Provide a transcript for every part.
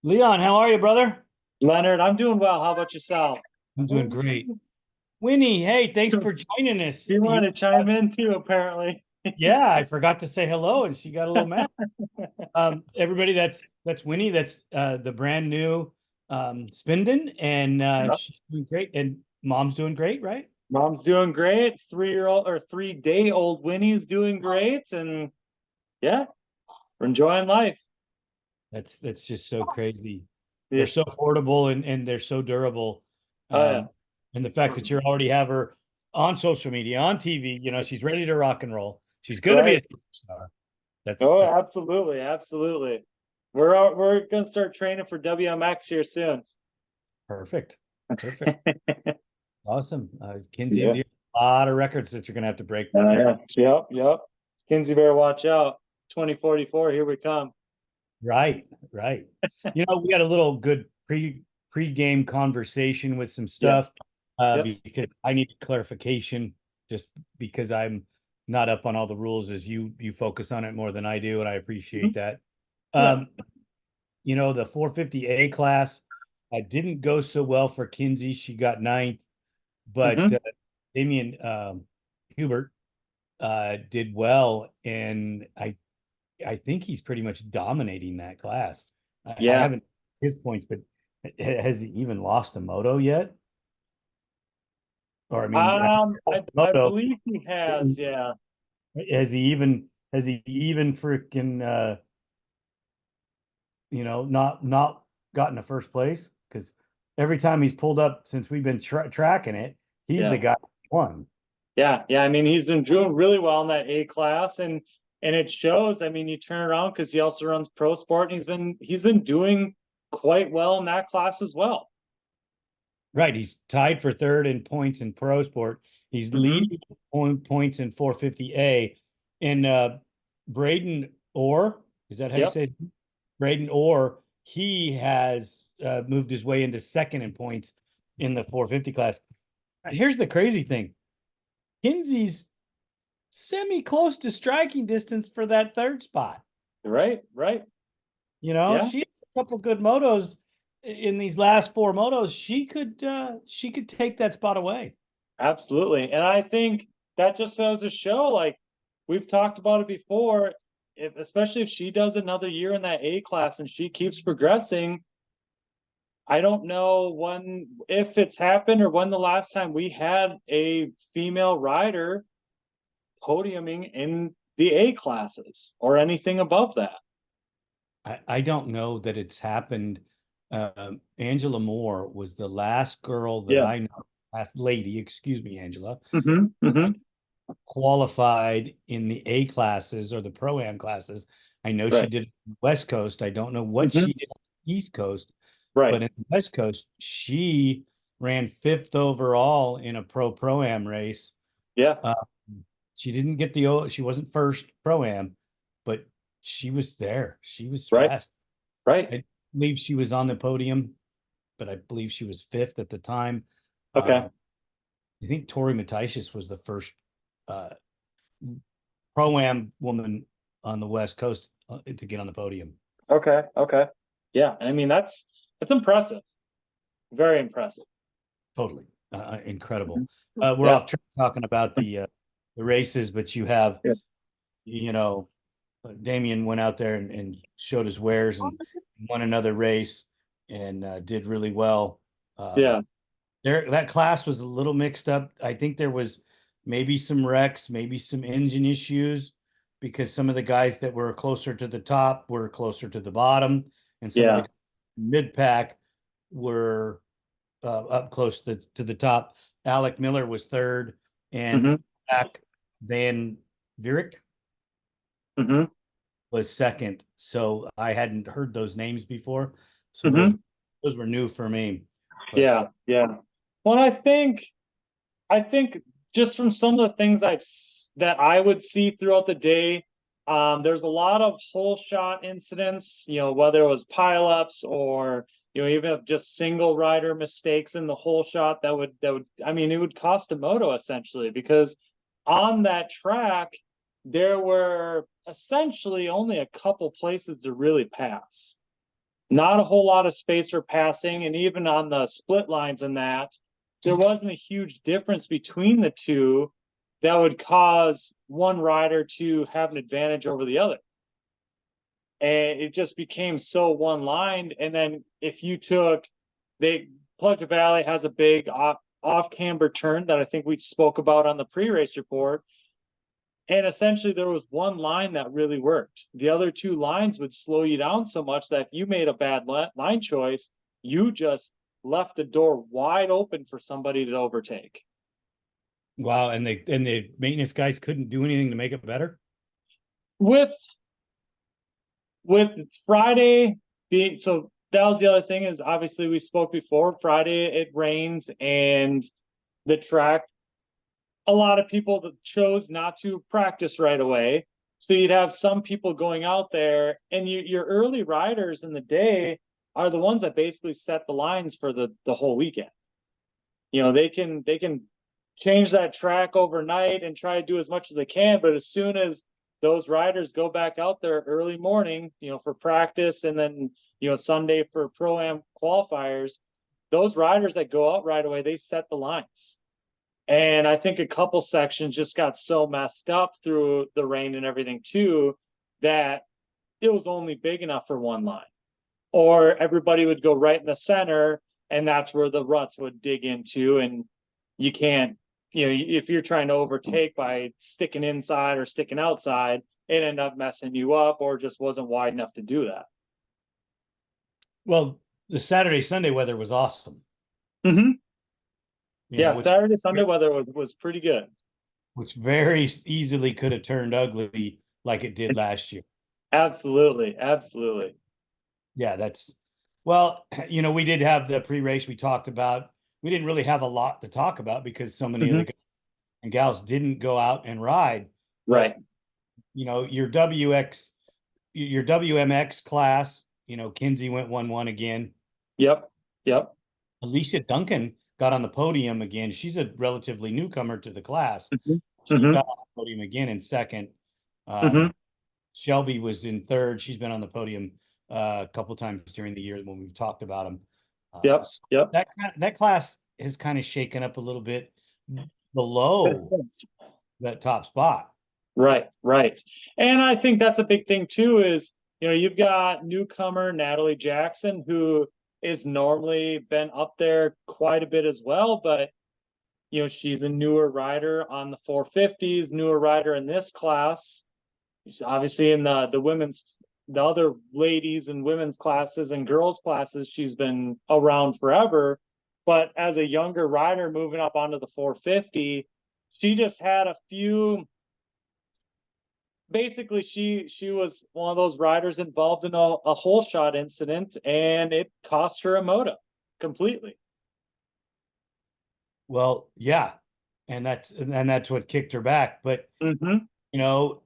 Leon, how are you, brother? Leonard, I'm doing well. How about yourself? I'm doing great. Winnie, hey, thanks for joining us. You want to chime in too, apparently. Yeah, I forgot to say hello, and she got a little mad. Everybody, that's Winnie. That's the brand new Spindon, and Yep. she's doing great. And mom's doing great, right? Mom's doing great. 3-year-old or 3-day-old Winnie's doing great. And yeah, we're enjoying life. That's just so crazy. They're Yeah. so portable and they're so durable. Oh yeah. Um, and the fact that you already have her on social media, on TV, she's ready to rock and roll. She's gonna be a Right. superstar. That's Oh, that's absolutely, absolutely. We're gonna start training for WMX here soon. perfect. Perfect. Awesome. Kinsey, Yeah. there's a lot of records that you're going to have to break. Yeah. Yep. Yep. Kinsey better watch out. 2044, here we come. Right, right. We got a little good pre-game conversation with some stuff Yes. Yep. because I need clarification just because I'm not up on all the rules as you focus on it more than I do, and I appreciate Mhm. that. Yeah. Um, the 450A class, I didn't go so well for Kinsey. She got ninth, but Hmm. Damian Hubert did well, and I think he's pretty much dominating that class. I Yeah. haven't his points, but has he even lost a moto yet? Or I mean, lost a I moto. believe he has. Yeah. Has he even freaking not gotten a first place? Because every time he's pulled up since we've been tracking it, he's the Yeah. guy who won. Yeah. Yeah. I mean, he's been doing really well in that A class, and it shows. I mean, you turn around because he also runs pro sport, and he's been doing quite well in that class as well. Right. He's tied for third in points in pro sport. He's Hmm. leading points in 450A. And Braden Orr, is that how you Yep. say it? Braden Orr, he has moved his way into second in points in the 450 class. Here's the crazy thing. Kinsey's semi close to striking distance for that third spot. Right. Right. Yeah. She has a couple good motos in these last four motos. She could take that spot away. Absolutely. And I think that just goes to show, like we've talked about it before, especially if she does another year in that A class and she keeps progressing. I don't know if it's happened or when the last time we had a female rider podiuming in the A classes or anything above that. I don't know that it's happened. Angela Moore was the last girl that Yeah. I know, last lady, excuse me, Angela, Hmm. Hmm. qualified in the A classes or the Pro-Am classes. I know she Right. did West Coast. I don't know what Hmm. she did on the East Coast, Right. but in the West Coast, she ran fifth overall in a Pro-Am race. Yeah. Uh, she didn't get she wasn't first Pro-Am, but she was there. She was Right. fast. Right. I believe she was on the podium, but I believe she was fifth at the time. Okay. Uh, I think Tori Matishis was the first uh, pro-am woman on the West Coast to get on the podium. Okay. Okay. Yeah. I mean, that's impressive. Very impressive. Totally incredible. Mhm. We're Yeah. off track talking about the races, but you have Yeah. you know Damian went out there and showed his wares and won another race and did really well. Um, Yeah. that class was a little mixed up. I think there was maybe some wrecks, maybe some engine issues because some of the guys that were closer to the top were closer to the bottom, and some of Yeah. the mid pack were up close to the top. Alec Miller was third, and Hmm. Zach Van Varick Hmm. was second. So I hadn't heard those names before, so those Hmm. those were new for me. But Yeah. Yeah. Well, I think just from some of the things that I would see throughout the day, there's a lot of hole shot incidents, whether it was pileups or even just single rider mistakes in the hole shot that would I mean it would cost a moto essentially because on that track there were essentially only a couple places to really pass. not a whole lot of space for passing, and even on the split lines and that, there wasn't a huge difference between the two that would cause one rider to have an advantage over the other. And it just became so one-lined. And then if you took, Pleasure Valley has a big off-camber turn that I think we spoke about on the pre-race report. And essentially there was one line that really worked. The other two lines would slow you down so much that if you made a bad line choice, you just left the door wide open for somebody to overtake. Wow, and the maintenance guys couldn't do anything to make it better? With Friday being, so that was the other thing, is obviously we spoke before, Friday it rained and the track, a lot of people that chose not to practice right away. So you'd have some people going out there, and your early riders in the day are the ones that basically set the lines for the whole weekend. You know, they can change that track overnight and try to do as much as they can, but as soon as those riders go back out there early morning, you know, for practice, and then, you know, Sunday for Pro-Am qualifiers, those riders that go out right away, they set the lines. And I think a couple sections just got so messed up through the rain and everything too, that it was only big enough for one line, or everybody would go right in the center, and that's where the ruts would dig into. And you can't, you know, if you're trying to overtake by sticking inside or sticking outside, it ended up messing you up, or just wasn't wide enough to do that. Well, the Saturday, Sunday weather was awesome. Mm-hmm. Yeah, Saturday, Sunday weather was pretty good. Which very easily could have turned ugly like it did last year. Absolutely. Absolutely. Yeah, well, you know, we did have the pre-race we talked about. We didn't really have a lot to talk about because so many of the guys and gals didn't go out and ride. Right. But, you know, your WMX class, you know, Kinsey went 1-1 again. Yep. Alissa Duncan got on the podium again. She's a relatively newcomer to the class. She Mm-hmm. got on the podium again in second. Shelby was in third. She's been on the podium a couple times during the year when we've talked about them. Yep. That class has kind of shaken up a little bit below that top spot. Right. And I think that's a big thing too, is, you know, you've got newcomer Natalie Jackson, who is normally been up there quite a bit as well, but, you know, she's a newer rider on the 450s, newer rider in this class. She's obviously in the women's, the other ladies and women's classes and girls classes, she's been around forever. But as a younger rider moving up onto the 450, she just had a few. Basically, she was one of those riders involved in a hole shot incident, and it cost her a moto completely. Well, yeah, and that's what kicked her back. But you know,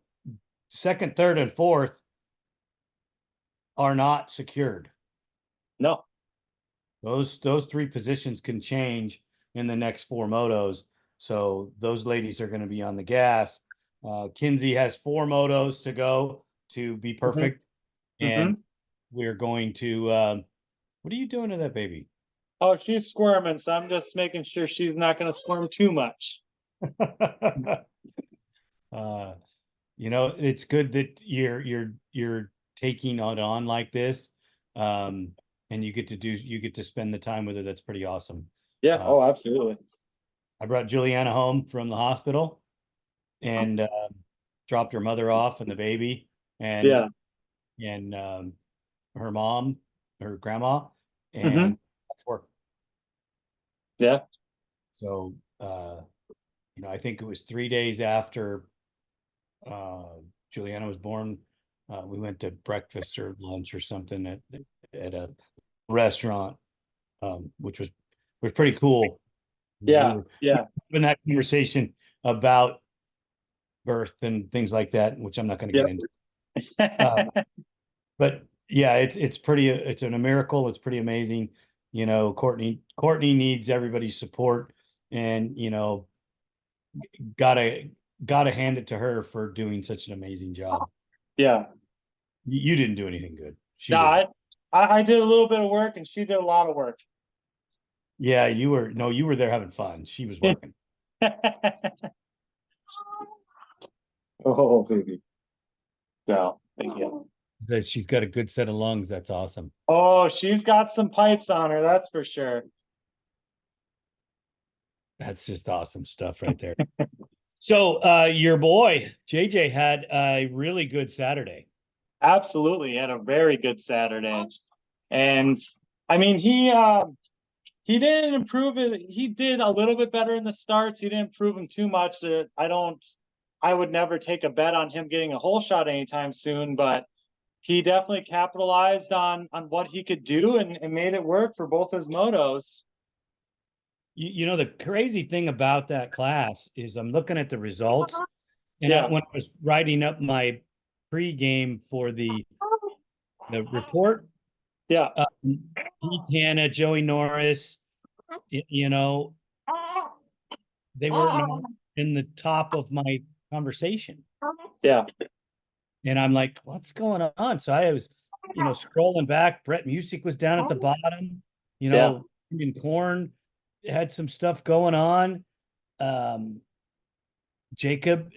second, third, and fourth are not secured. No. Those three positions can change in the next four motos. So those ladies are going to be on the gas. Kinsey has 4 motos to go to be perfect. And we're going to, what are you doing to that baby? Oh, she's squirming, so I'm just making sure she's not going to squirm too much. You know, it's good that you're taking it on like this. And you get to spend the time with her. That's pretty awesome. Yeah. Oh, absolutely. I brought Juliana home from the hospital and dropped her mother off and the baby and her mom, her grandma, and that's work. Yeah. So, you know, I think it was 3 days after Juliana was born. We went to breakfast or lunch or something at a restaurant, which was pretty cool. Yeah. In that conversation about birth and things like that, which I'm not going to get into. But yeah, it's a miracle. It's pretty amazing. You know, Courtney needs everybody's support, and you know, gotta hand it to her for doing such an amazing job. Yeah. You didn't do anything good. No, I did a little bit of work and she did a lot of work. Yeah, you were there having fun. She was working. Oh, baby. No, thank you. That she's got a good set of lungs. That's awesome. Oh, she's got some pipes on her, that's for sure. That's just awesome stuff right there. So your boy JJ had a really good Saturday. Absolutely, he had a very good Saturday. And I mean, he didn't improve it. He did a little bit better in the starts. He didn't improve him too much. I would never take a bet on him getting a whole shot anytime soon, but he definitely capitalized on what he could do and made it work for both his motos. You know, the crazy thing about that class is I'm looking at the results, and Yeah. when I was writing up my pregame for the report, Yeah. Pete Hanna, Joey Norris, you know, they weren't in the top of my conversation. Yeah. And I'm like, what's going on? So I was, scrolling back. Brett Music was down at the bottom, Yeah. in Corn had some stuff going on. Jacob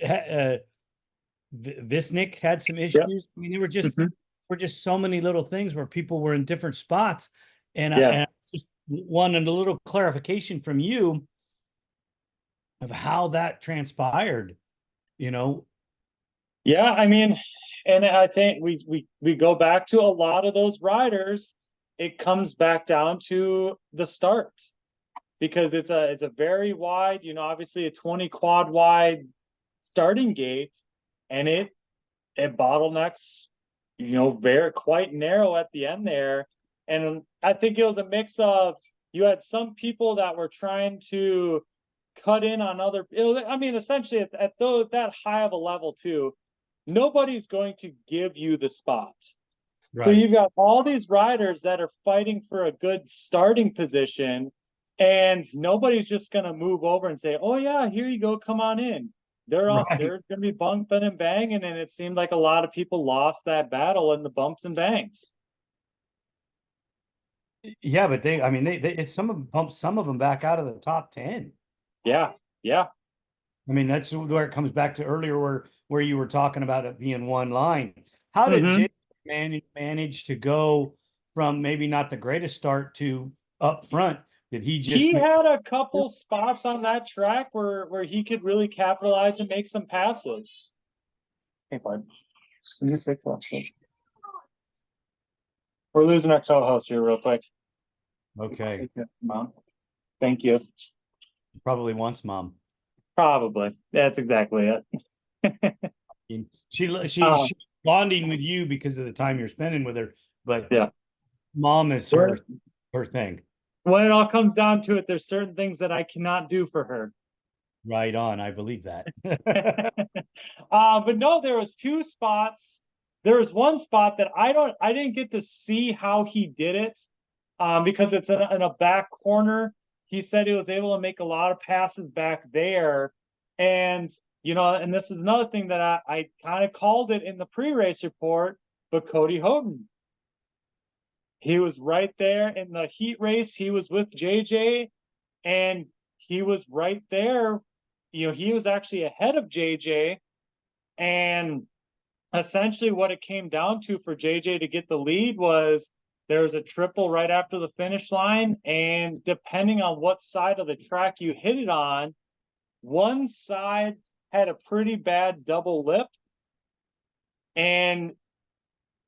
Visnick had some issues. I mean, they were just so many little things where people were in different spots. And I just wanted a little clarification from you of how that transpired, Yeah, I mean, and I think we go back to a lot of those riders. It comes back down to the start because it's a very wide, obviously a 20 quad wide starting gate, and it bottlenecks, very quite narrow at the end there. And I think it was a mix of you had some people that were trying to cut in on other. I mean, essentially at that high of a level too, nobody's going to give you the spot. Right. So you've got all these riders that are fighting for a good starting position, and nobody's just going to move over and say, "Oh yeah, here you go, come on in." They're going to be bumping and banging, and it seemed like a lot of people lost that battle in the bumps and bangs. Yeah, but they some of them bumped some of them back out of the top 10. Yeah, yeah. I mean, that's where it comes back to earlier where you were talking about it being one line. How did Jake manage to go from maybe not the greatest start to up front? Did he had a couple spots on that track where he could really capitalize and make some passes. Hey, bud. We're losing our co-host here real quick. Okay. Mom. Thank you. Probably wants mom. Probably. That's exactly it. She's bonding with you because of the time you're spending with her, but yeah, mom is her thing. When it all comes down to it, there's certain things that I cannot do for her. Right on. I believe that. But no, there was two spots. There was one spot that I didn't get to see how he did it, because it's in a back corner. He said he was able to make a lot of passes back there. And, and this is another thing that I kind of called it in the pre-race report, but Cody Houghton. He was right there in the heat race. He was with JJ, and he was right there. He was actually ahead of JJ. And essentially what it came down to for JJ to get the lead was there was a triple right after the finish line. And depending on what side of the track you hit it on, one side had a pretty bad double lip. And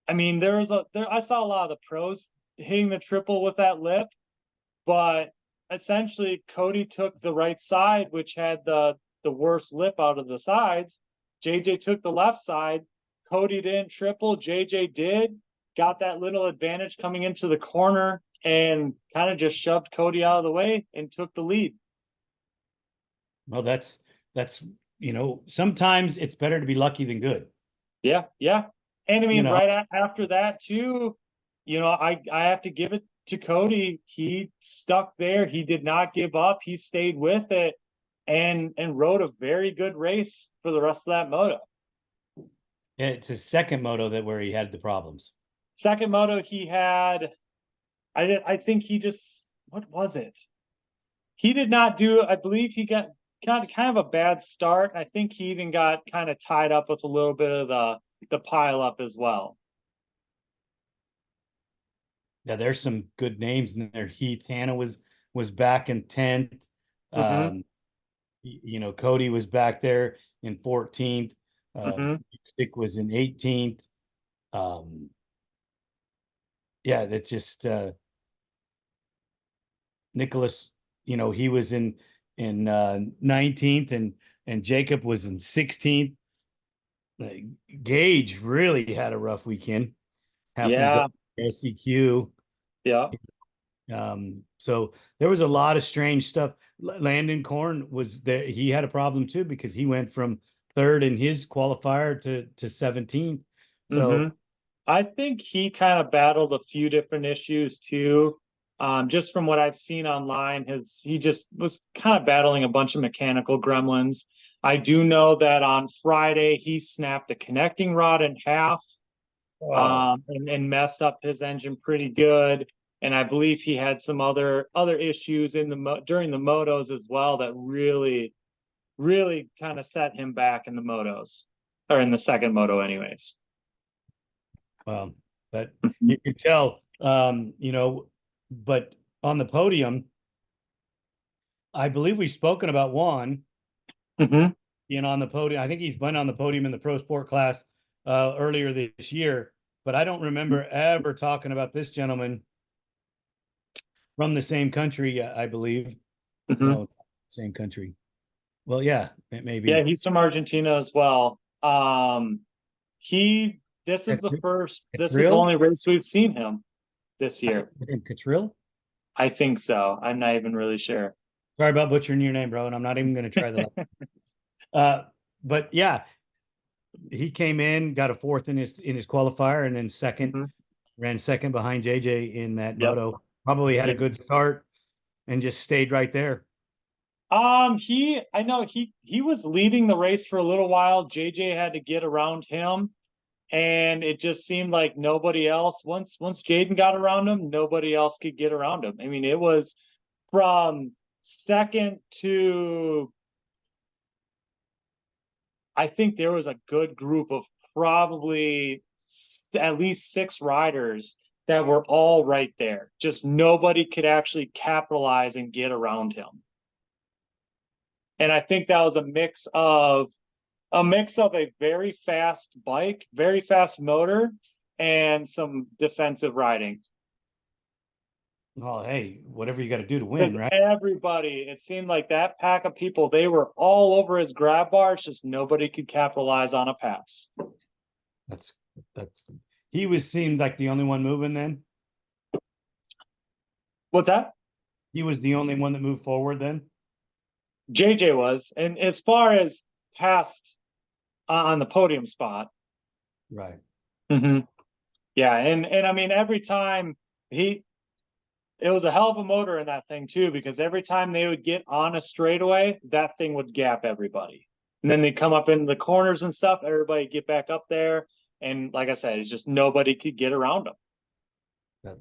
I mean, I saw a lot of the pros hitting the triple with that lip, but essentially Cody took the right side, which had the worst lip out of the sides. JJ took the left side. Cody didn't triple. JJ did. Got that little advantage coming into the corner and kind of just shoved Cody out of the way and took the lead. Well, that's sometimes it's better to be lucky than good. Yeah, yeah. And I mean, right after that too, I have to give it to Cody. He stuck there. He did not give up. He stayed with it and rode a very good race for the rest of that moto. It's his second moto where he had the problems. Second moto he had, I think he just, what was it? He did not do, I believe he got kind of a bad start. I think he even got kind of tied up with a little bit of the pile up as well. Yeah, there's some good names in there. Heath Hanna was back in 10th. Mm-hmm. You know, Cody was back there in 14th. Mm-hmm. Stick was in 18th. Yeah, that's just Nicholas, you know, he was in 19th, and Jacob was in 16th. Gage really had a rough weekend. Have him go Yeah. SCQ. Yeah. So there was a lot of strange stuff. Landon Korn was there. He had a problem too because he went from third in his qualifier to 17th. Mm-hmm. So I think he kind of battled a few different issues too. Just from what I've seen online, he just was kind of battling a bunch of mechanical gremlins. I do know that on Friday he snapped a connecting rod in half, oh, and messed up his engine pretty good. And I believe he had some other issues in during the motos as well that really kind of set him back in the motos, or in the second moto, anyways. but you could tell, you know, but on the podium, I believe we've spoken about Juan Mm-hmm. being on the podium. I think he's been on the podium in the pro sport class earlier this year, but I don't remember ever talking about this gentleman from the same country, I believe. Mm-hmm. No, same country. Well, yeah, Yeah, maybe. he's from Argentina as well. He this is this is the Catriel? only race we've seen him this year. Catriel? I think so. I'm not even really sure. Sorry about butchering your name, bro, and I'm not even going to try the. Uh, but yeah, he came in, got a fourth in his qualifier, and then second, Mm-hmm. ran second behind JJ in that Yep. moto. Probably had a Yeah. good start and just stayed right there. I know he was leading the race for a little while. JJ had to get around him, and it just seemed like nobody else, once Jaden got around him, nobody else could get around him. I mean, it was from second to, I think there was a good group of probably at least 6 riders that were all right there. Just nobody could actually capitalize and get around him. And I think that was a mix of a very fast bike, very fast motor, and some defensive riding. Oh, hey, whatever you got to do to Because win, right? everybody, it seemed like that pack of people, they were all over his grab bar. It's just nobody could capitalize on a pass. That's that's he was seemed like the only one moving then. What's that? He was the only one that moved forward then. JJ was. And as far as past on the podium spot. Right. Mm-hmm. Yeah, and I mean, every time it was a hell of a motor in that thing too, because every time they would get on a straightaway, that thing would gap everybody. And then they come up in the corners and stuff, everybody get back up there. And like I said, it's just nobody could get around them.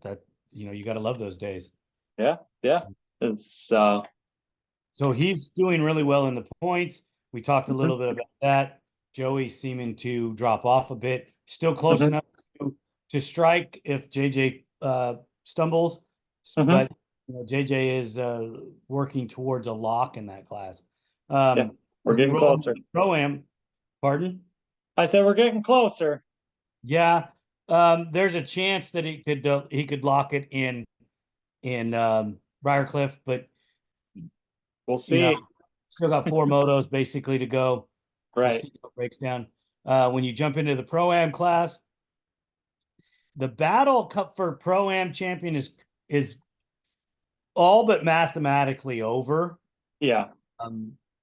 That you know, you got to love those days. Yeah, yeah. It's So he's doing really well in the points. We talked a mhm, little bit about that. Joey seeming to drop off a bit, still close mhm, enough to strike if JJ stumbles, mhm. but you know, JJ is working towards a lock in that class. Yeah, we're As we getting roll into closer. the pro-am, pardon? I said we're getting closer. Yeah, there's a chance that he could lock it in Briarcliff, but We'll you know, see. still got 4 motos basically to go. We'll Right. see how it breaks down. When you jump into the pro-am class, the battle cup for pro-am champion is all but mathematically over. Yeah.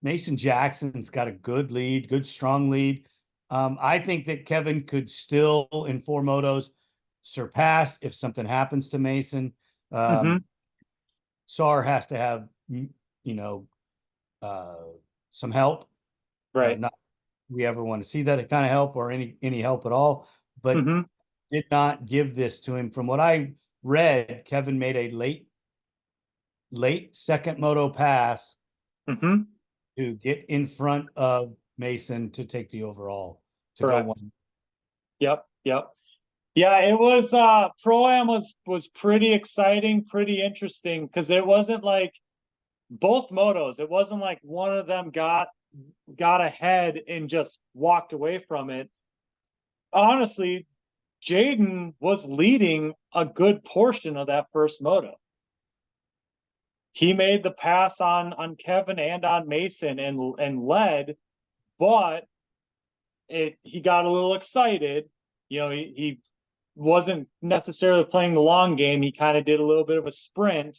Mason Jackson's got a good lead, good strong lead. I think that Kevin could still in 4 motos surpass if something happens to Mason. Hmm. Saar has to have you know uh, some help. Right. Not we ever want to see that kind of help or any help at all. But Hmm. did not give this to him. From what I read, Kevin made a late second moto pass Mm-hmm. to get in front of Mason to take the overall to Correct. go one. Yep. Yeah, it was Pro-Am was pretty exciting, pretty interesting, because it wasn't like both motos, it wasn't like one of them got ahead and just walked away from it. Honestly, Jaden was leading a good portion of that first moto. He made the pass on Kevin and on Mason and led, but he got a little excited. He wasn't necessarily playing the long game. He kind of did a little bit of a sprint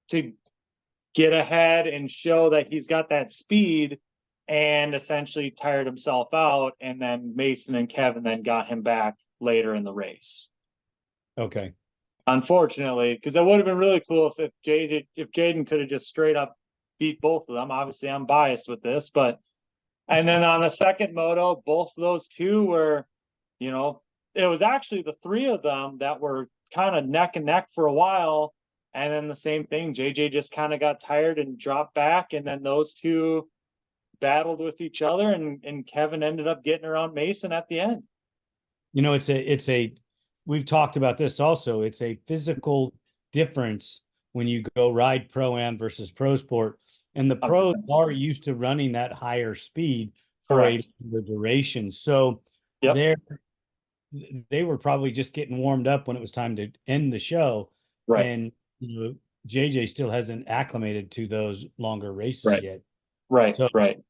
to get ahead and show that he's got that speed, and essentially tired himself out. And then Mason and Kevin then got him back later in the race. Okay. Unfortunately, because it would have been really cool if Jaden could have just straight up beat both of them. Obviously, I'm biased with this, but and then on the second moto, both of those two were, it was actually the three of them that were kind of neck and neck for a while. And then the same thing, JJ just kind of got tired and dropped back. And then those two battled with each other, and Kevin ended up getting around Mason at the end. We've talked about this also. It's a physical difference when you go ride Pro-Am versus Pro Sport. And the pros are used to running that higher speed for a longer duration. So they were probably just getting warmed up when it was time to end the show. Right. And JJ still hasn't acclimated to those longer races yet. Right. So right.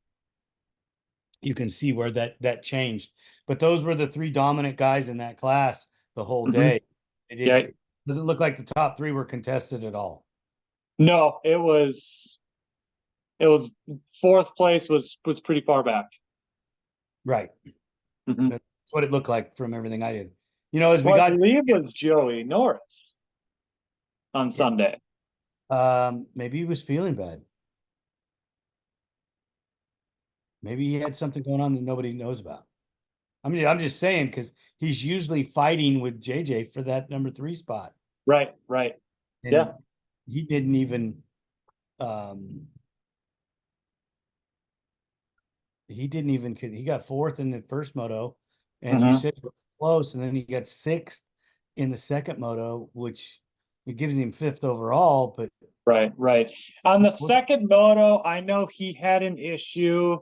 You can see where that changed. But those were the three dominant guys in that class the whole day. It doesn't look like the top three were contested at all. No, it was fourth place was pretty far back. Right. Mm-hmm. That's what it looked like from everything I did. I believe it was Joey Norris on Sunday. Maybe he was feeling bad. Maybe he had something going on that nobody knows about. I mean, I'm just saying, because he's usually fighting with JJ for that number 3 spot. Right. And he didn't even he got fourth in the first moto, and you said it was close, and then he got sixth in the second moto, which it gives him fifth overall. But right. On the second moto, I know he had an issue.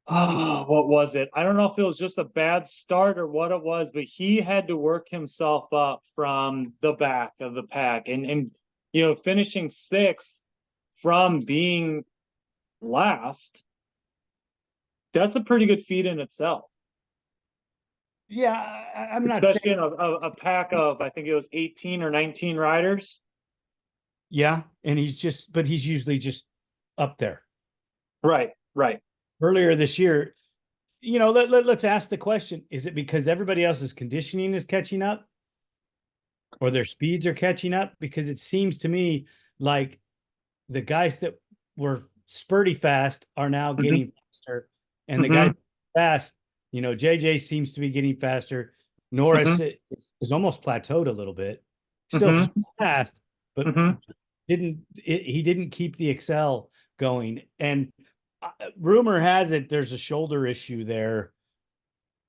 What was it? I don't know if it was just a bad start or what it was, but he had to work himself up from the back of the pack, and finishing sixth from being last. That's a pretty good feat in itself. Yeah, I'm not especially in a pack of, I think it was 18 or 19 riders. Yeah, and he's usually just up there. Right. Earlier this year, let's ask the question: is it because everybody else's conditioning is catching up, or their speeds are catching up? Because it seems to me like the guys that were spurty fast are now getting faster, and the guys fast, JJ seems to be getting faster. Norris is almost plateaued a little bit, still fast, but he didn't keep the Excel going. And rumor has it there's a shoulder issue there.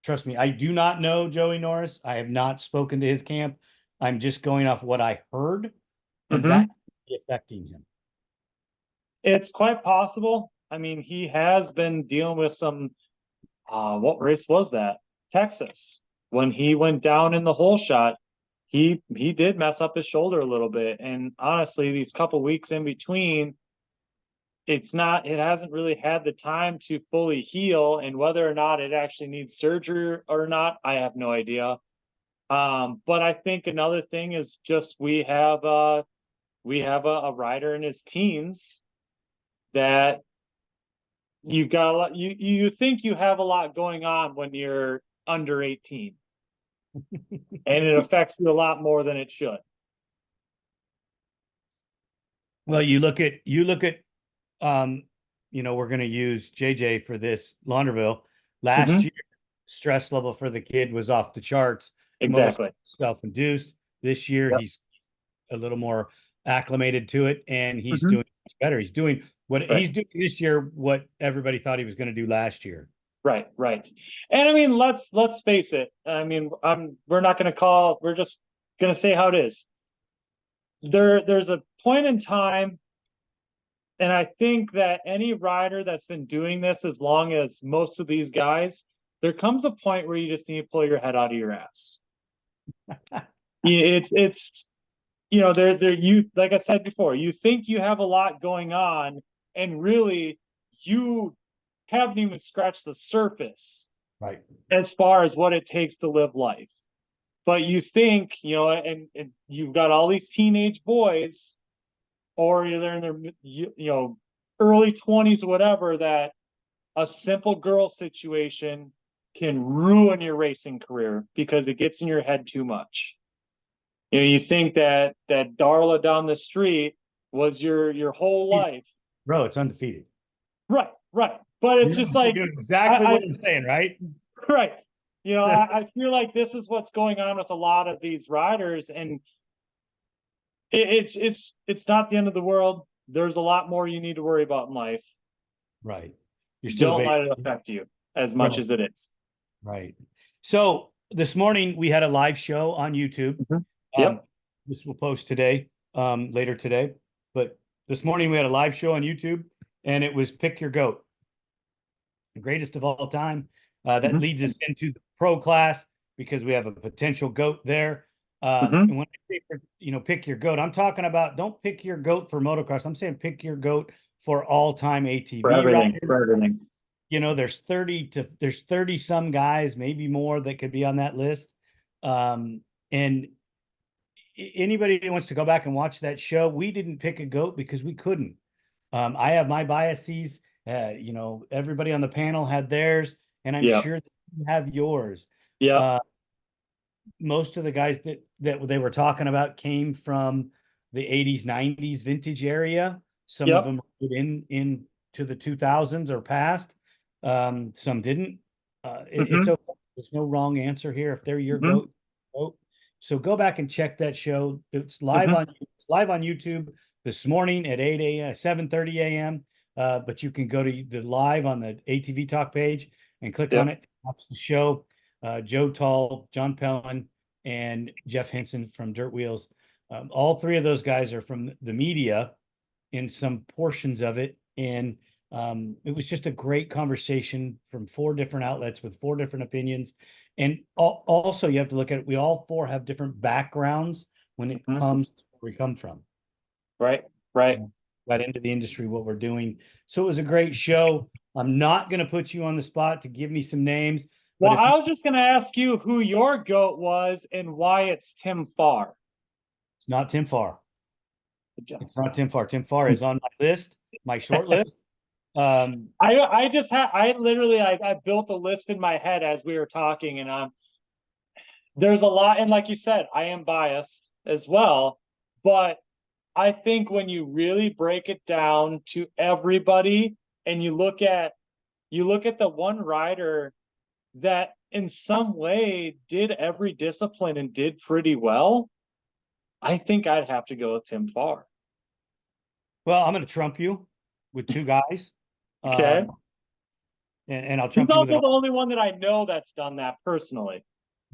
Trust me, I do not know Joey Norris. I have not spoken to his camp. I'm just going off what I heard, and that could be affecting him. It's quite possible. I mean, he has been dealing with some, what race was that? Texas. When he went down in the hole shot, he did mess up his shoulder a little bit. And honestly, these couple weeks in between, it hasn't really had the time to fully heal, and whether or not it actually needs surgery or not, I have no idea. But I think another thing is just we have a rider in his teens that you've got a lot, you think you have a lot going on when you're under 18. And it affects you a lot more than it should. Well, you look at we're going to use JJ for this Londerville. Last year, stress level for the kid was off the charts. Exactly. Self-induced. This year, Yep. he's a little more acclimated to it, and he's Mhm. doing much better. He's doing what Right. he's doing this year, what everybody thought he was going to do last year. Right, right. And I mean, let's face it. I mean, we're just gonna say how it is. There's a point in time, and I think that any rider that's been doing this as long as most of these guys, there comes a point where you just need to pull your head out of your ass. It's you, like I said before, you think you have a lot going on, and really you haven't even scratched the surface Right. as far as what it takes to live life. But you think, and you've got all these teenage boys, or they're in their early 20s or whatever, that a simple girl situation can ruin your racing career because it gets in your head too much. You think that Darla down the street was your whole life. Bro, it's undefeated. Right, right. But it's just like exactly what I'm saying, right? Right. I feel like this is what's going on with a lot of these riders, and it's not the end of the world. There's a lot more you need to worry about in life. Right. You're still Don't let it affect you as much as it is. Right. So this morning we had a live show on YouTube. Yep. This will post today, later today. But this morning we had a live show on YouTube, and it was Pick Your Goat, the greatest of all time. That leads us into the pro class because we have a potential goat there. And when I say, pick your goat, I'm talking about don't pick your goat for motocross. I'm saying pick your goat for all-time ATV For everything. riders. For everything. There's 30 some guys, maybe more, that could be on that list. And anybody that wants to go back and watch that show, we didn't pick a goat because we couldn't. I have my biases. Everybody on the panel had theirs, and I'm sure that you have yours. Yeah. Most of the guys that they were talking about came from the 80s, 90s vintage area. Some of them in to the 2000s or past. Some didn't. It's okay. There's no wrong answer here. If they're your goat. So go back and check that show. It's live on YouTube this morning at 8 a.m., 7:30 a.m. But you can go to the live on the ATV-TALK page and click on it. Watch the show. Joe Tall, John Pellin, and Jeff Henson from Dirt Wheels. All three of those guys are from the media in some portions of it. And it was just a great conversation from 4 different outlets with 4 different opinions. And also, you have to look at it. We all 4 have different backgrounds when it comes to where we come from. Right. Got into the industry, what we're doing. So it was a great show. I'm not going to put you on the spot to give me some names. Well, I was just going to ask you who your goat was and why it's Tim Farr. It's not Tim Farr. It's not Tim Farr. Tim Farr is on my list, my short list. I built a list in my head as we were talking, and there's a lot, and like you said, I am biased as well, but I think when you really break it down to everybody and you look at the one rider that in some way did every discipline and did pretty well, I think I'd have to go with Tim Farr. Well, I'm going to trump you with 2 guys. Okay. And I'll trump He's you with also the only one that I know that's done that personally.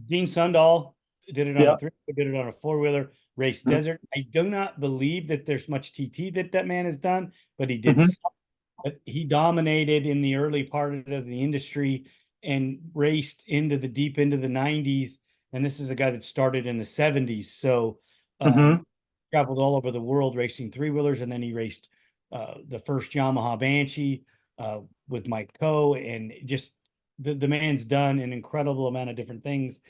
Dean Sundahl did it on a 3, did it on a 4-wheeler, race desert. I do not believe that there's much TT that man has done, but he did. But he dominated in the early part of the industry and raced into the deep into the 90s. And this is a guy that started in the 70s. So traveled all over the world racing 3-wheelers, and then he raced the first Yamaha Banshee with Mike Coe, and just the man's done an incredible amount of different things.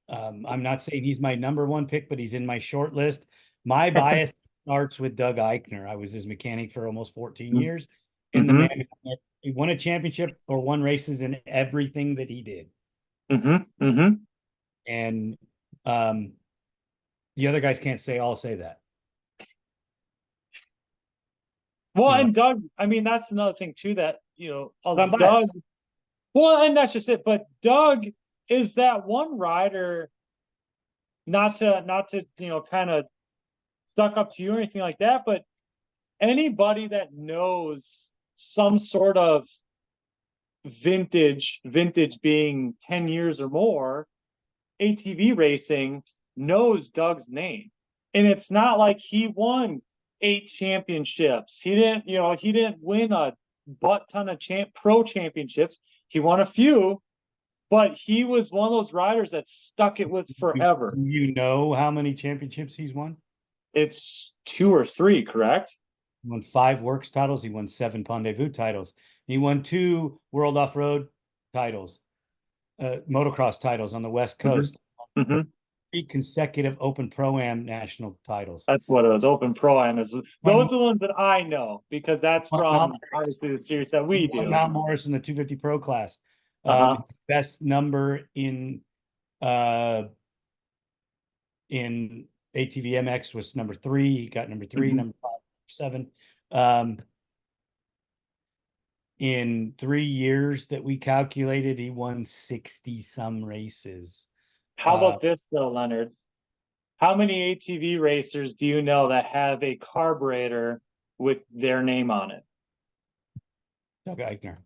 I'm not saying he's my number 1 pick, but he's in my short list. My bias starts with Doug Eichner. I was his mechanic for almost 14 years. And the man, he won a championship or won races in everything that he did. And the other guys can't say, I'll say that. Well, and Doug, I mean, that's another thing too, that, Doug. Well, and that's just it. But Doug is that one rider not to kind of suck up to you or anything like that, but anybody that knows some sort of vintage being 10 years or more, ATV racing knows Doug's name. And it's not like he won 8 championships. He didn't win a butt ton of pro championships. He won a few, but he was one of those riders that stuck it with forever. You know how many championships he's won? It's 2 or 3, correct? He won 5 works titles. He won 7 Rendezvous titles. He won 2 World Off-Road titles, motocross titles on the West Coast. Mm-hmm. 3 consecutive Open Pro-Am national titles. That's what it was. Open Pro-Am is. Those are the ones that I know because that's from obviously the series that we do. Mount Morris in the 250 Pro class. Best number in ATV MX was number 3. He got number 3, number 5, 7. In 3 years that we calculated, he won 60 some races. How about this though, Leonard? How many ATV racers do you know that have a carburetor with their name on it? Doug Eichner.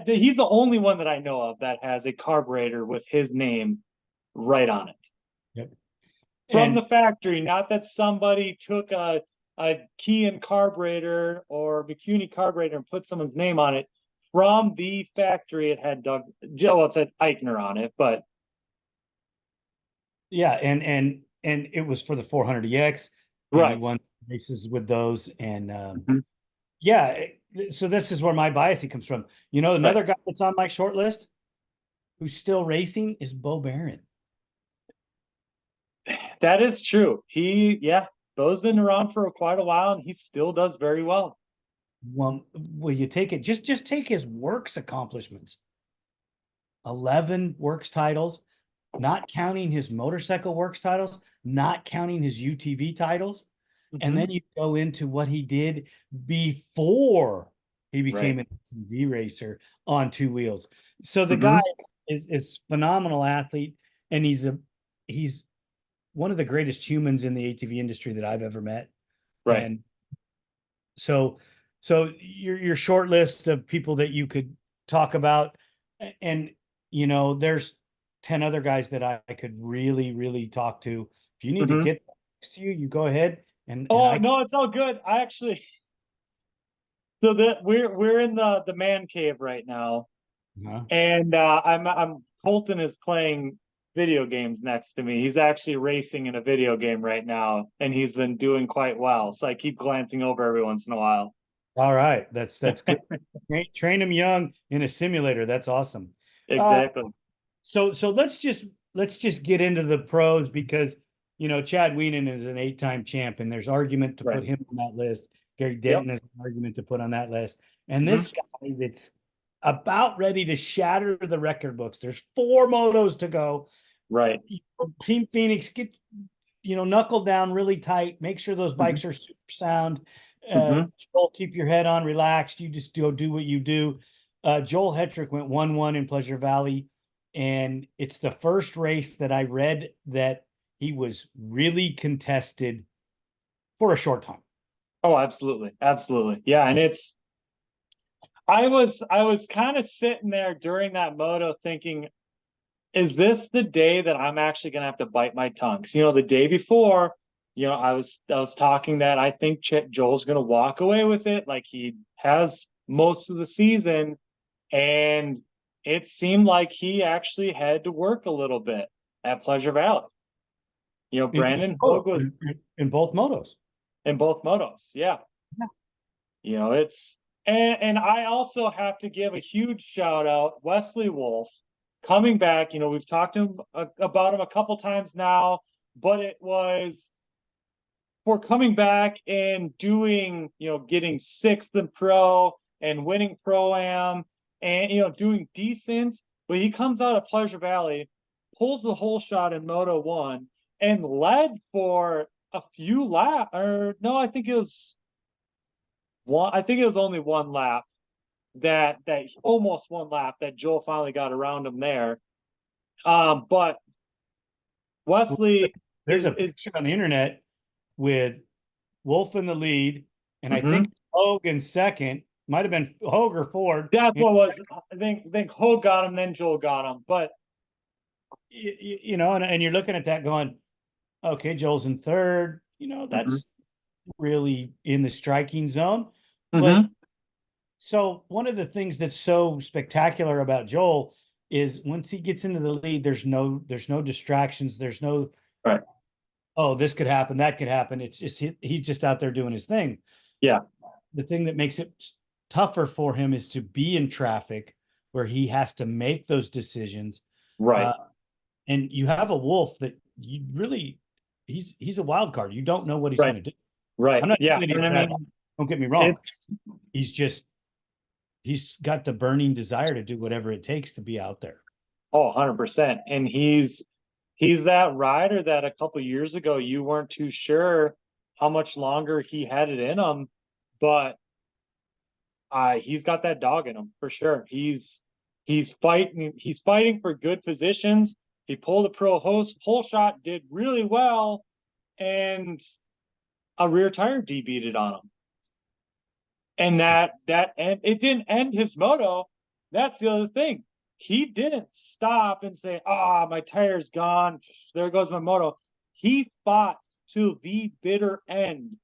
He's the only one that I know of that has a carburetor with his name right on it. Yep. From the factory, not that somebody took a Kean carburetor or McCuney carburetor and put someone's name on it. From the factory, it had it said Eichner on it, but yeah, and it was for the 400EX. Right. He won races with those, and yeah. So this is where my bias comes from. Another guy that's on my short list who's still racing is Bo Barron. That is true. Bo's been around for quite a while, and he still does very well. Well, will you take it? Just take his works accomplishments. 11 works titles, not counting his motorcycle works titles, not counting his UTV titles. And then you go into what he did before he became an ATV racer on 2 wheels. So the guy is phenomenal athlete, and he's one of the greatest humans in the ATV industry that I've ever met. Right. And so your short list of people that you could talk about, and there's 10 other guys that I could really, really talk to. If you need to get next to you go ahead. No, it's all good. I actually, so that we're in the man cave right now, and I'm Colton is playing video games next to me. He's actually racing in a video game right now, and he's been doing quite well. So I keep glancing over every once in a while. All right, that's good. Train him young in a simulator. That's awesome. Exactly. So let's just get into the pros, because Chad Wienen is an 8-time champ, and there's argument to put him on that list. Gary Denton is an argument to put on that list. And this guy that's about ready to shatter the record books. There's 4 motos to go. Right. Team Phoenix, get knuckle down really tight. Make sure those bikes are super sound. Joel, keep your head on, relaxed. You just do what you do. Joel Hetrick went 1-1 in Pleasure Valley, and it's the first race that I read that he was really contested for a short time. Oh, absolutely. Absolutely. Yeah. And I was kind of sitting there during that moto thinking, is this the day that I'm actually going to have to bite my tongue? The day before, I was talking that I think Joel's going to walk away with it like he has most of the season. And it seemed like he actually had to work a little bit at Pleasure Valley. Brandon Hogue was in both motos. In both motos, yeah. And I also have to give a huge shout out Wesley Wolf coming back. We've talked to him about him a couple times now, but it was for coming back and doing, getting 6th in pro and winning Pro-Am and doing decent. But he comes out of Pleasure Valley, pulls the whole shot in Moto 1, and led for a few laps. Or no, I think it was only 1 lap that almost 1 lap that Joel finally got around him there. But Wesley There's a is picture on the internet with Wolf in the lead, and I mhm. think Hogue in second. Might have been Hogue or Ford. That's what was. I think Hogue got him, then Joel got him. But You know, and you're looking at that going, okay, Joel's in third. You know, mhm. that's really in the striking zone. But Mhm. so one of the things that's so spectacular about Joel is once he gets into the lead, there's no distractions. There's no, Right. oh, this could happen, that could happen. It's just he's just out there doing his thing. Yeah. The thing that makes it tougher for him is to be in traffic where he has to make those decisions. Right. Uh, and you have a Wolf that you really he's a wild card. You don't know what he's Right. going to do. Right. I'm not Yeah. saying that he's And I bad. mean, Don't get me wrong. it's He's got the burning desire to do whatever it takes to be out there. 100%. And he's that rider that a couple years ago you weren't too sure how much longer he had it in him, but he's got that dog in him for sure. He's fighting for good positions. He pulled a pro host pole shot, did really well, and a rear tire debeated on him. And and it didn't end his moto. That's the other thing. He didn't stop and say, "Ah, my tire's gone. There goes my moto." He fought to the bitter end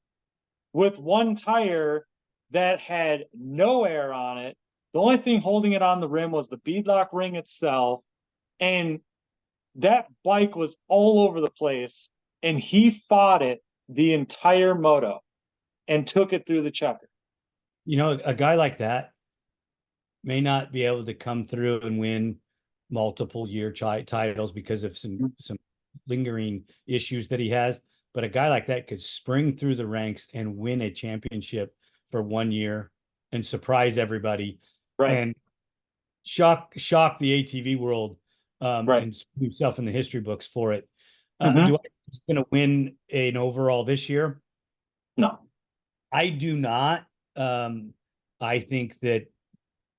with one tire that had no air on it. The only thing holding it on the rim was the beadlock ring itself. And that bike was all over the place. And he fought it the entire moto and took it through the checker. You know, a guy like that may not be able to come through and win multiple year titles because of some lingering issues that he has. But a guy like that could spring through the ranks and win a championship for 1 year and surprise everybody Right. and shock the ATV world Right. and himself in the history books for it. Mm-hmm. Do I think he's going to win an overall this year? No. I do not. I think that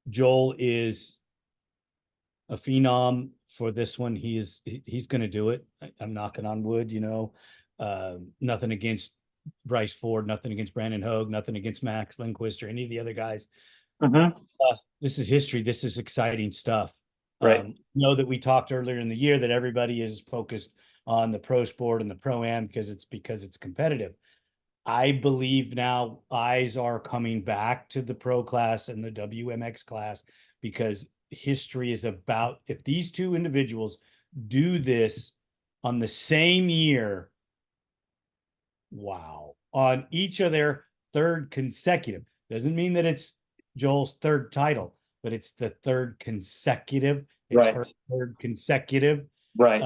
Joel is a phenom for this one. He's going to do it. I'm knocking on wood, you know. Nothing against Bryce Ford, nothing against Brandon Hogue, nothing against Max Lindquist or any of the other guys. Mm-hmm. This is history. This is exciting stuff. Right. Know that we talked earlier in the year that everybody is focused on the pro sport and the pro am because it's competitive. I believe now eyes are coming back to the pro class and the WMX class because history is about if these two individuals do this on the same year, wow, on each of their third consecutive. Doesn't mean that it's Joel's third title, but it's the third consecutive. It's Right. her third consecutive. Right.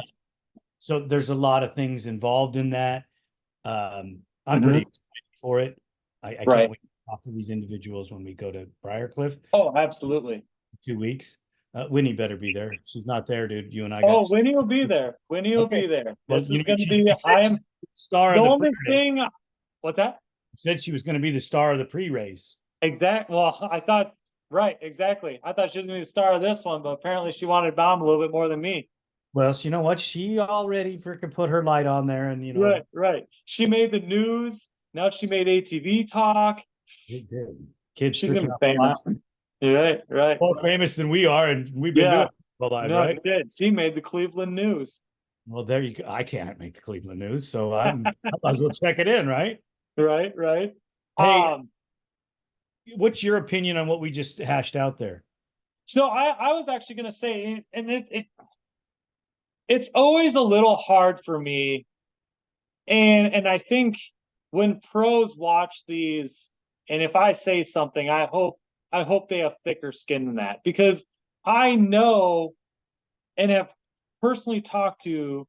So there's a lot of things involved in that. I'm Mm-hmm. pretty excited for it. I Right. can't wait to talk to these individuals when we go to Briarcliff Oh, absolutely. in 2 weeks. Winnie better be there. She's not there, dude. You and I Oh, got. Winnie will be there. Winnie will Okay. be there. Well, This you is know, going to she be. said she's the star The of the only pre-race. thing. What's that? She said she was going to be the star of the pre-race. Exactly. Well, I thought. Right. Exactly. I thought she was going to be the star of this one, but apparently she wanted Baum a little bit more than me. Well, you know what? She already freaking put her light on there, and you know. Right. Right. She made the news. Now she made ATV-TALK. Kids She's going freaking to out. be famous. Right. Right. More famous than we are, and we've been doing Yeah. it for a life, No, right? she made the Cleveland news. Well, there you go. I can't make the Cleveland news, so I might as well check it in, right? Right. Right. Hey, what's your opinion on what we just hashed out there? So I was actually going to say, and it's always a little hard for me, and I think when pros watch these, and if I say something, I hope they have thicker skin than that, because I know and have personally talked to,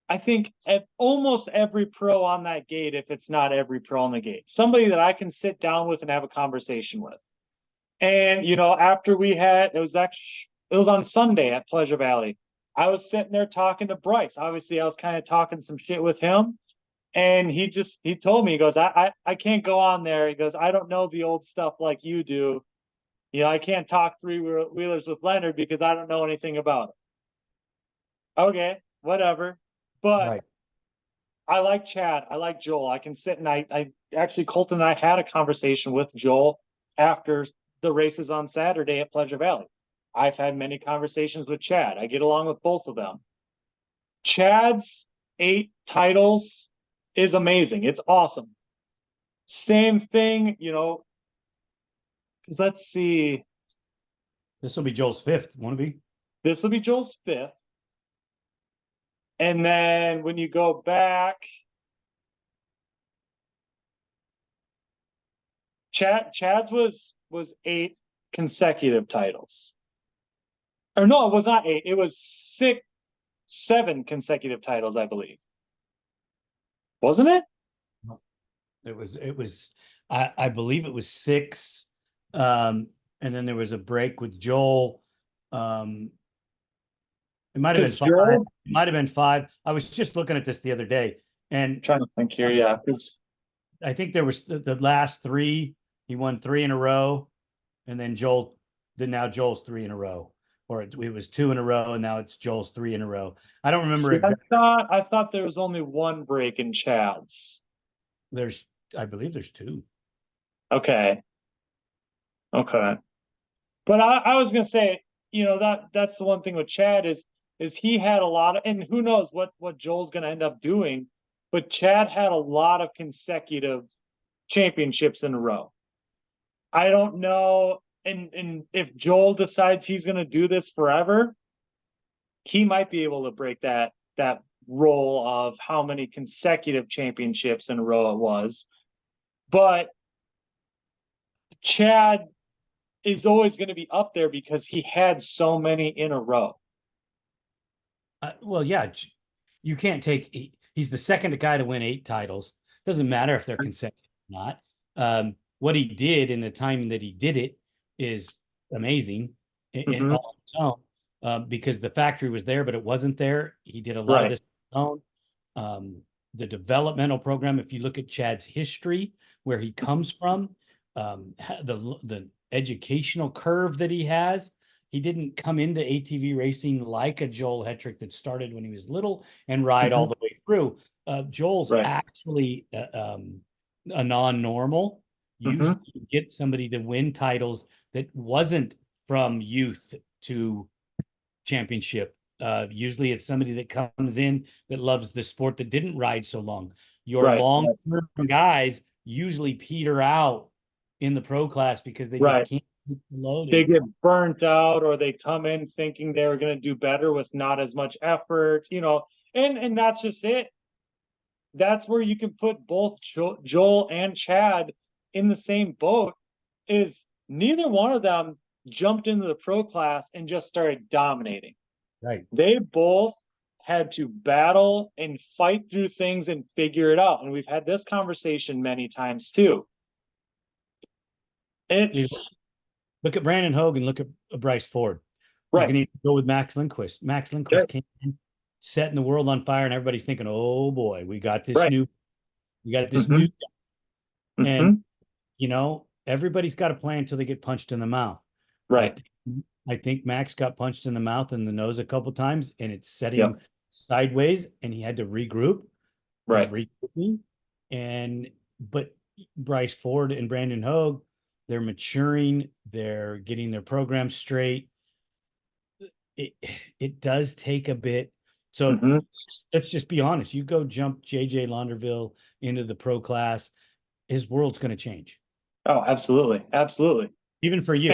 I think, at almost every pro on that gate, if it's not every pro on the gate, somebody that I can sit down with and have a conversation with. And after it was on Sunday at Pleasure Valley. I was sitting there talking to Bryce. Obviously, I was kind of talking some shit with him. And he told me, he goes, I can't go on there. He goes, I don't know the old stuff like you do. I can't talk three-wheelers with Leonard because I don't know anything about it. Okay, whatever. But Right. I like Chad. I like Joel. I can sit and I actually, Colton and I had a conversation with Joel after the races on Saturday at Pleasure Valley. I've had many conversations with Chad. I get along with both of them. Chad's 8 titles is amazing. It's awesome. Same thing, because let's see. This will be Joel's 5th, won't it be? This will be Joel's 5th. And then when you go back, Chad's was 8 consecutive titles. Or no, it was not 8. It was 7 consecutive titles, I believe. Wasn't it? It was I believe it was 6. And then there was a break with Joel. It might have been 5. Joel, It might have been 5. I was just looking at this the other day, and I'm trying to think here, yeah, because I think there was the last 3. He won 3 in a row, and then now Joel's 3 in a row, or it was 2 in a row, and now it's Joel's 3 in a row. I don't remember exactly. I thought there was only 1 break in Chad's. I believe there's 2. Okay. But I was gonna say, that's the one thing with Chad is he had a lot of, and who knows what Joel's gonna end up doing, but Chad had a lot of consecutive championships in a row. I don't know, and if Joel decides he's gonna do this forever, he might be able to break that role of how many consecutive championships in a row it was. But Chad is always going to be up there because he had so many in a row. Well, yeah, you can't take. He's the second guy to win 8 titles. Doesn't matter if they're consecutive or not. What he did in the time that he did it is amazing in all its own, because the factory was there, but it wasn't there. He did a lot of this on his own. The developmental program, if you look at Chad's history, where he comes from, the educational curve that he has, he didn't come into ATV racing like a Joel Hetrick that started when he was little and ride all the way through. Joel's actually a non-normal. Usually you get somebody to win titles that wasn't from youth to championship. Usually it's somebody that comes in that loves the sport that didn't ride so long. Your long-term guys usually peter out in the pro class because they just can't keep loaded. They get burnt out, or they come in thinking they were going to do better with not as much effort, and that's just it. That's where you can put both Joel and Chad in the same boat, is neither one of them jumped into the pro class and just started dominating. Right. They both had to battle and fight through things and figure it out. And we've had this conversation many times too. Look at Brandon Hogan, look at Bryce Ford. Right. You can even go with Max Lindquist. Max Lindquist came in, setting the world on fire, and everybody's thinking, oh boy, we got this new and everybody's got a plan until they get punched in the mouth. Right. I think Max got punched in the mouth and the nose a couple times, and it set him sideways, and he had to regroup. Right. He's regrouping. But Bryce Ford and Brandon Hogue, they're maturing, they're getting their program straight. It does take a bit. So let's just be honest. You go jump JJ Londerville into the pro class, his world's going to change. Oh, absolutely. Absolutely. Even for you.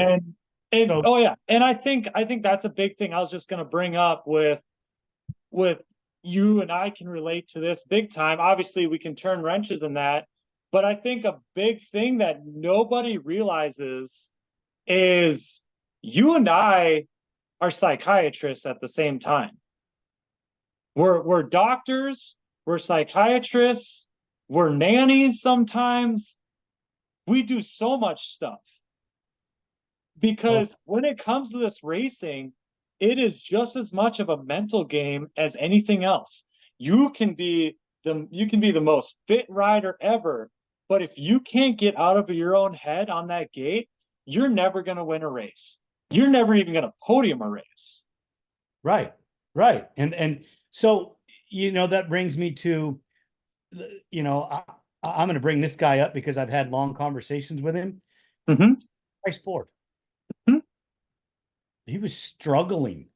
And I think that's a big thing I was just going to bring up with you, and I can relate to this big time. Obviously we can turn wrenches in that, but I think a big thing that nobody realizes is you and I are psychiatrists at the same time. We're doctors, we're psychiatrists, we're nannies sometimes. We do so much stuff. Because when it comes to this racing, it is just as much of a mental game as anything else. You can be the most fit rider ever, but if you can't get out of your own head on that gate, you're never going to win a race. You're never even going to podium a race. Right. And so that brings me to, I'm going to bring this guy up because I've had long conversations with him. Bryce Ford. He was struggling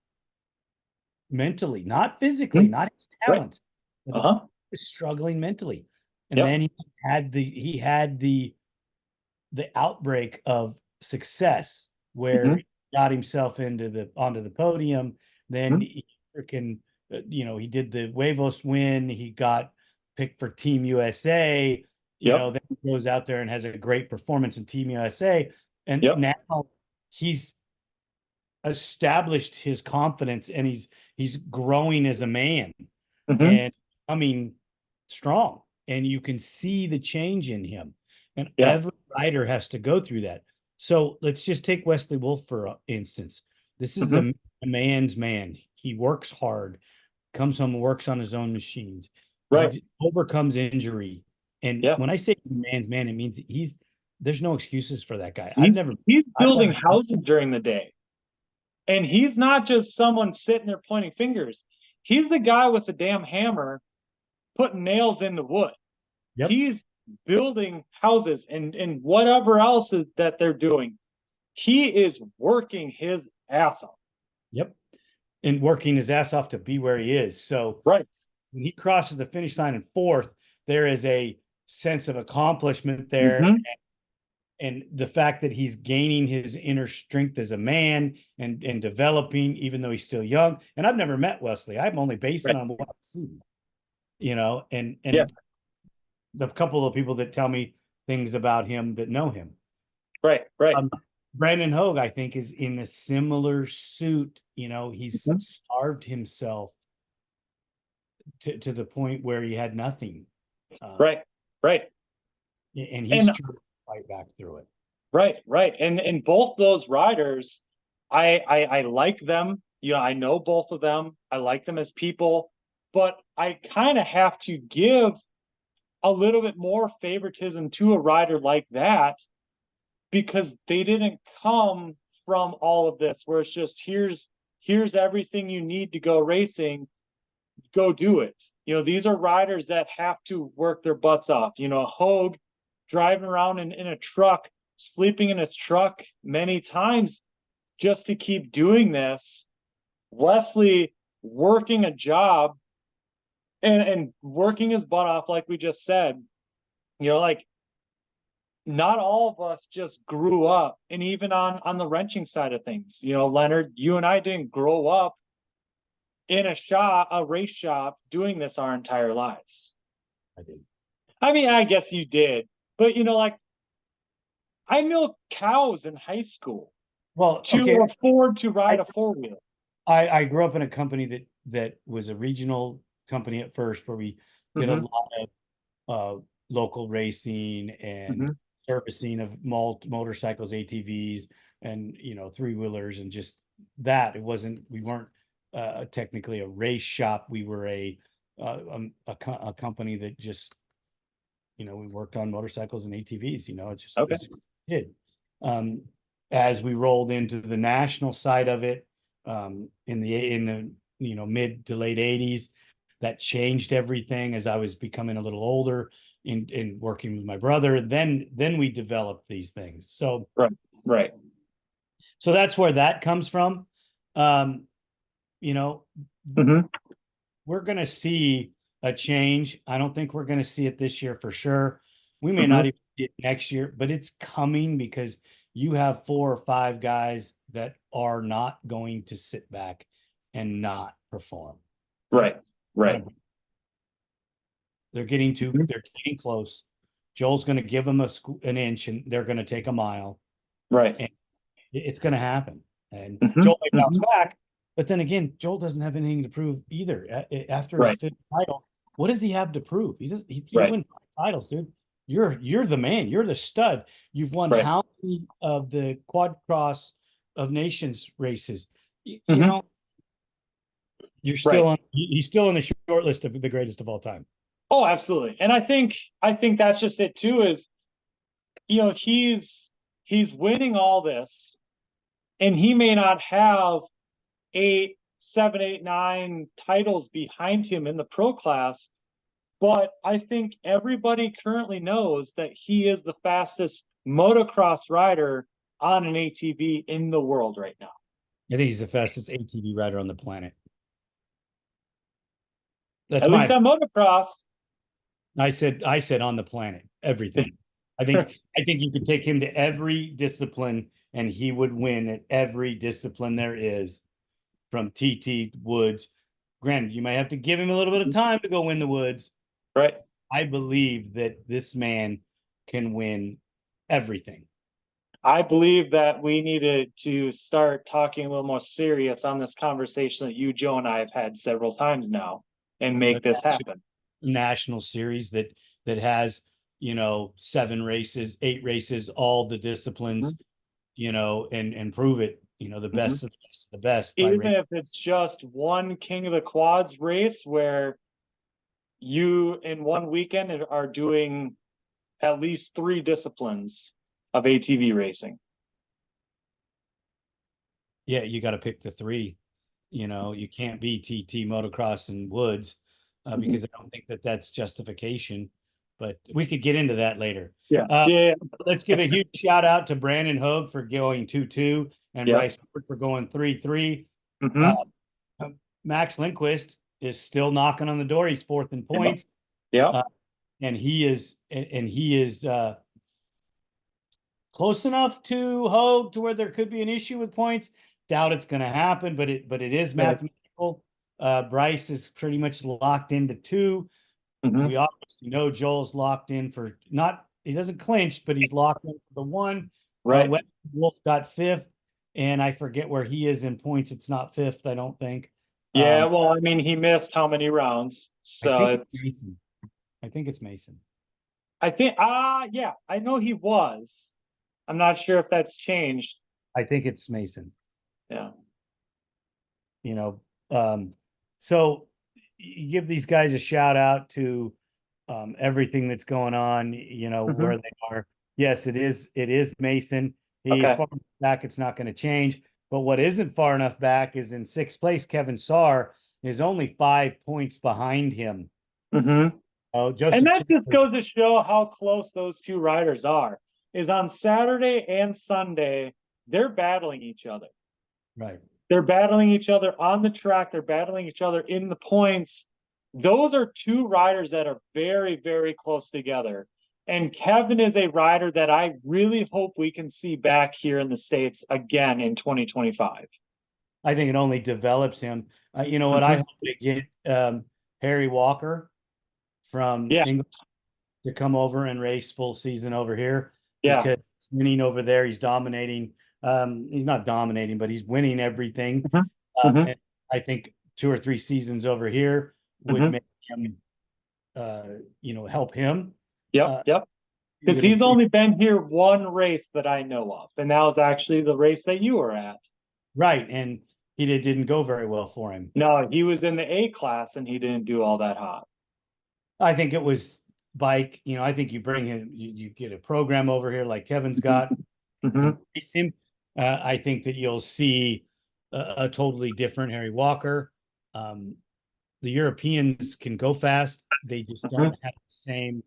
mentally, not physically, not his talent, but he was struggling mentally. And then he had the outbreak of success where he got himself onto the podium. Then he freaking, he did the Huevos win. He got picked for Team USA. Then he goes out there and has a great performance in Team USA. And now he's established his confidence, and he's growing as a man and becoming strong. And you can see the change in him. And every rider has to go through that. So let's just take Wesley Wolf for instance. This is a man's man. He works hard, comes home and works on his own machines. He overcomes injury. And when I say he's a man's man, it means there's no excuses for that guy. He's building houses during the day. And he's not just someone sitting there pointing fingers. He's the guy with the damn hammer putting nails in the wood. He's building houses and whatever else that they're doing. He is working his ass off. And working his ass off to be where he is. So when he crosses the finish line in fourth, there is a sense of accomplishment there. And the fact that he's gaining his inner strength as a man and developing, even though he's still young. And I've never met Wesley. I'm only basing on what I've seen, and the couple of people that tell me things about him that know him. Brandon Hogue, I think, is in a similar suit. He's starved himself to the point where he had nothing. And he's trying to fight back through it. And both those riders, I like them. I know both of them. I like them as people, but I kind of have to give a little bit more favoritism to a rider like that because they didn't come from all of this where it's just here's everything you need to go racing, go do it. These are riders that have to work their butts off. Hogue driving around in a truck, sleeping in his truck many times just to keep doing this. Wesley working a job and working his butt off, like we just said. Not all of us just grew up, and even on the wrenching side of things, Leonard, you and I didn't grow up in a race shop doing this our entire lives. I did. I mean, I guess you did, but I milked cows in high school. To afford to ride a four-wheel. I grew up in a company that was a regional company at first, where we did a lot of local racing and servicing of motorcycles, ATVs, and three-wheelers, and just that. We weren't technically a race shop. We were a company that just we worked on motorcycles and ATVs. It just did. As we rolled into the national side of it, in the mid to late 80s, that changed everything as I was becoming a little older in working with my brother. Then we developed these things. So so that's where that comes from. We're going to see a change. I don't think we're going to see it this year for sure. We may not even see it next year, but it's coming because you have 4 or 5 guys that are not going to sit back and not perform. They're getting close. Joel's going to give them an inch, and they're going to take a mile. And it's going to happen. And Joel may bounce back, but then again, Joel doesn't have anything to prove either. After his 5th title, what does he have to prove? He win 5 titles, dude. You're the man. You're the stud. You've won how many of the Quad Cross of Nations races? You're still he's still on the short list of the greatest of all time. Oh, absolutely. And I think that's just it too, is he's winning all this, and he may not have a 7, 8, 9 titles behind him in the pro class. But I think everybody currently knows that he is the fastest motocross rider on an ATV in the world right now. I think he's the fastest ATV rider on the planet. That's At least on motocross. I said on the planet, everything. I think you could take him to every discipline and he would win at every discipline there is, from TT Woods. Granted, you might have to give him a little bit of time to go win the Woods. Right. I believe that this man can win everything. I believe that we needed to start talking a little more serious on this conversation that you, Joe, and I have had several times now, and make this happen. National series that has, 7 races, 8 races, all the disciplines, and prove it, the best of the best of the best. Even if it's just one King of the Quads race where you in one weekend are doing at least 3 disciplines of ATV racing. Yeah, you got to pick the 3. You can't be TT, motocross, and Woods, because I don't think that that's justification. But we could get into that later. Yeah. Let's give a huge shout out to Brandon Hogue for going 2-2 and Bryce for going 3-3. Max Lindquist is still knocking on the door. He's 4th in points. And he is close enough to Hogue to where there could be an issue with points. Doubt it's going to happen, but it is mathematical. Bryce is pretty much locked into 2. We obviously know Joel's locked in for he doesn't clinch, but he's locked in for the 1. Right. Wolf got 5th, and I forget where he is in points. It's not 5th, I don't think. Yeah, well, I mean, he missed how many rounds? So it's Mason. I think it's Mason. I think yeah, I know he was. I'm not sure if that's changed. I think it's Mason. Yeah. So you give these guys a shout out to everything that's going on, where they are. Yes, it is Mason. He's far back, it's not going to change. But what isn't far enough back is in 6th place, Kevin Saar is only 5 points behind him. Joseph, and that just goes to show how close those 2 riders are. Is on Saturday and Sunday, they're battling each other. Right. They're battling each other on the track. They're battling each other in the points. Those are 2 riders that are very, very close together. And Kevin is a rider that I really hope we can see back here in the States again in 2025. I think it only develops him. You know what? I hope they get Harry Walker from England to come over and race full season over here. Because he's winning over there. He's dominating. He's not dominating, but he's winning everything. And I think 2 or 3 seasons over here would make him, help him. Because he's only been here 1 race that I know of, and that was actually the race that you were at. Right, and he didn't go very well for him. No, he was in the A class, and he didn't do all that hot. I think it was bike. I think you bring him, you get a program over here like Kevin's got. Him. I think that you'll see a totally different Harry Walker. The Europeans can go fast. They just don't have the same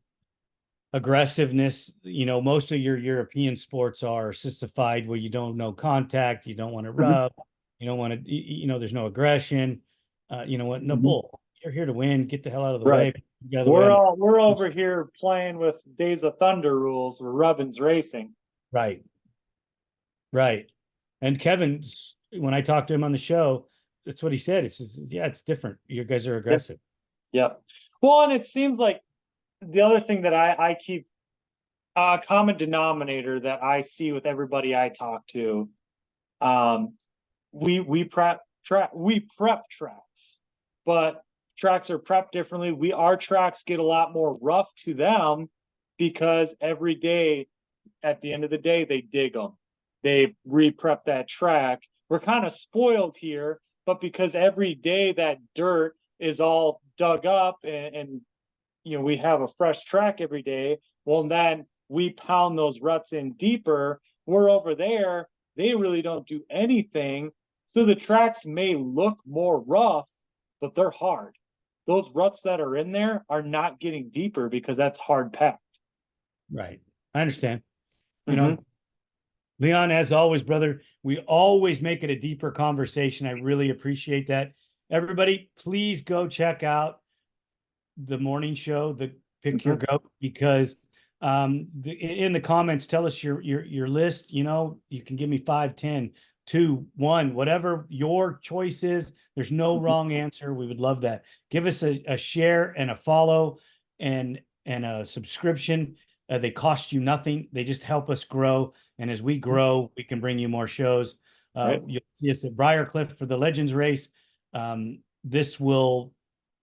aggressiveness. Most of your European sports are sissified, where you don't know contact, you don't want to rub, you don't want to, there's no aggression. No bull. You're here to win. Get the hell out of the way. We're over here playing with Days of Thunder rules. We're Rubbins racing. Right. And Kevin, when I talked to him on the show, that's what he said. It's different. You guys are aggressive. Well, and it seems like the other thing that I keep a common denominator that I see with everybody I talk to, we prep tracks, but tracks are prepped differently. Our tracks get a lot more rough to them because every day, at the end of the day, they dig them. They re-prep that track. We're kind of spoiled here, but because every day that dirt is all dug up and we have a fresh track every day, well, then we pound those ruts in deeper. We're over there. They really don't do anything. So the tracks may look more rough, but they're hard. Those ruts that are in there are not getting deeper because that's hard packed. Right. I understand. You Mhm. know, Leon, as always, brother, we always make it a deeper conversation. I really appreciate that. Everybody, please go check out the morning show, the Pick Your Goat, because in the comments, tell us your list. You know, you can give me 5, 10, 2, 1, whatever your choice is. There's no wrong answer. We would love that. Give us a share and a follow and a subscription. They cost you nothing. They just help us grow. And as we grow, we can bring you more shows. Right. You'll see us at Briarcliff for the Legends race. This will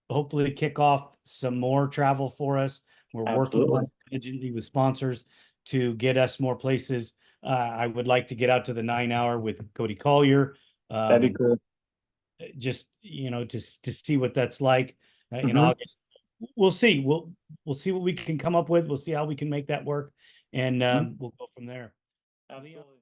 hopefully kick off some more travel for us. We're Absolutely. working diligently with sponsors to get us more places. I would like to get out to the 9-hour with Cody Collier. That'd be cool. Just, you know, to see what that's like in Mhm. August. We'll see. We'll see what we can come up with. We'll see how we can make that work, and we'll go from there. Absolutely.